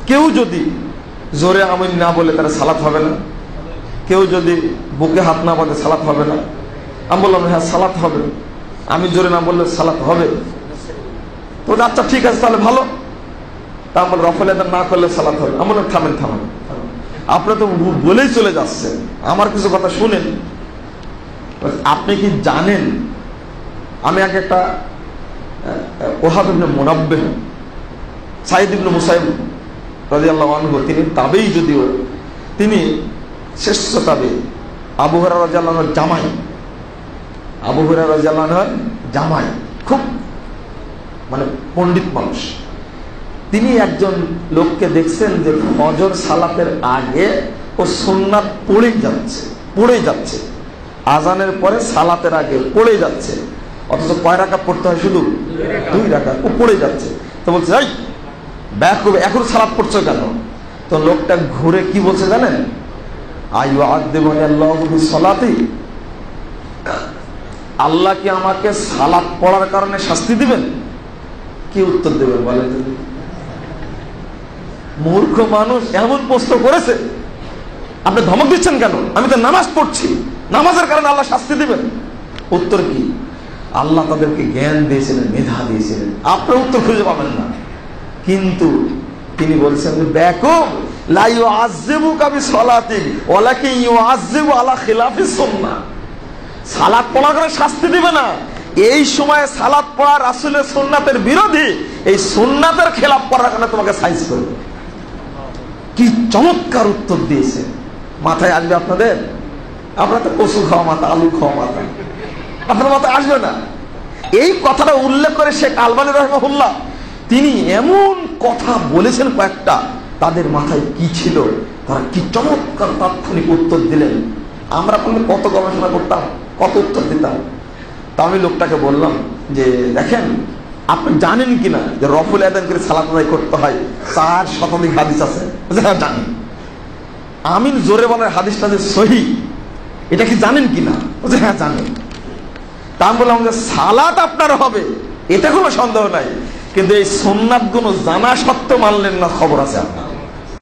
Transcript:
কেউ যদি জোরে আমিন না বলে তার সালাত হবে না, কেউ যদি বুকে হাত না বাঁধে সালাত হবে না। আমি বললাম হ্যাঁ সালাত হবে, আমি জোরে না বললে সালাত হবে। তো আচ্ছা ঠিক আছে তাহলে ভালো, তা আমার রফল আদান না করলে সালাত হবে। আমি বললাম থামেন থামেন, আপনি তো বলেই চলে যাচ্ছেন, আমার কিছু কথা শুনেন। আপনি কি জানেন, আমি আগে একটা ওহাব ইবনে মুনাব্বিহ, সাইদ ইবনে মুসাইব রাদিয়াল্লাহু আনহু, তিনি তাবেই, যদিও তিনি শ্রেষ্ঠ তাবেই, আবু হুরায়রা রাদিয়াল্লাহু আনহুর জামাই, আবু হুরায়রা রাদিয়াল্লাহু আনহুর জামাই, খুব মানে পণ্ডিত মানুষ। তিনি একজন লোককে দেখছেন যে ফজর সালাতের আগে ও সুন্নাত পড়েই যাচ্ছে, আজানের পরে সালাতের আগে পড়ে যাচ্ছে, অথচ কয় রাকাত পড়তে হয়? শুধু 2 রাকাত, ও পড়ে যাচ্ছে। তো বলছে এই ব্যাকুব, এখন সালাত পড়ছো কেন? তো লোকটা ঘুরে কি বলছে জানেন? আইয়ুআযযিবুনি আল্লাহু বিসসালাতি, আল্লাহ কি আমাকে সালাত পড়ার কারণে শাস্তি দিবেন? কি উত্তর দেবে বলেন? মূর্খ মানুষ এমন প্রশ্ন করেছে, আপনি ধমক দিচ্ছেন কেন? আমি তো নামাজ পড়ছি, নামাজের কারণে আল্লাহ শাস্তি দিবেন? উত্তর কি? আল্লাহ তাদেরকে জ্ঞান দিয়েছিলেন, মেধা দিয়েছিলেন, আপনার উত্তর খুঁজে পাবেন না। কিন্তু তিনি বলছেন যে বেকুব, লা ইউআযযিবুকা বিসসালাতিক ওয়ালাকিন ইউআযযিবু আলা খিলাফিস সুন্নাহ। সালাত পড়ার কারণে শাস্তি দিবে না, এই সময় সালাত পড়া রাসূলের সুন্নাতের বিরোধী, এই সুন্নাতের খেলাফ করার কারণে তোমাকে সাইজ করবে। কি চমৎকার উত্তর দিয়েছে! মাথায় আসবে আপনাদের? আপনারা তো কচু খাওয়া মাথা, আলু খাওয়া মাথা, আপনার মাথায় আসবে না। এই কথাটা উল্লেখ করে শেখ আলবানী রাহিমাহুল্লাহ তিনি এমন কথা বলেছেন কয়েকটা, তাদের মাথায় কি ছিল, তারা কি চমৎকার তাৎক্ষণিক উত্তর দিলেন। আমরা কত গবেষণা করতাম, কত উত্তর দিতাম। তা আমি লোকটাকে বললাম যে দেখেন, আপনি জানেন কিনা যে রফুল আদান করে সালাত আদায় করতে হয় 4 শতাধিক হাদিস আছে? হ্যাঁ জানি। আমিন জোরে বলার হাদিসটা যে সহিহ, এটা কি জানেন কিনা? হ্যাঁ জানি। তা আমি বললাম যে সালাত আপনার হবে, এটা কোনো সন্দেহ নাই, কিন্তু এই সুন্নাত গুলো জানা সত্ত্বেও মানলেন না, খবর আছে আপনার।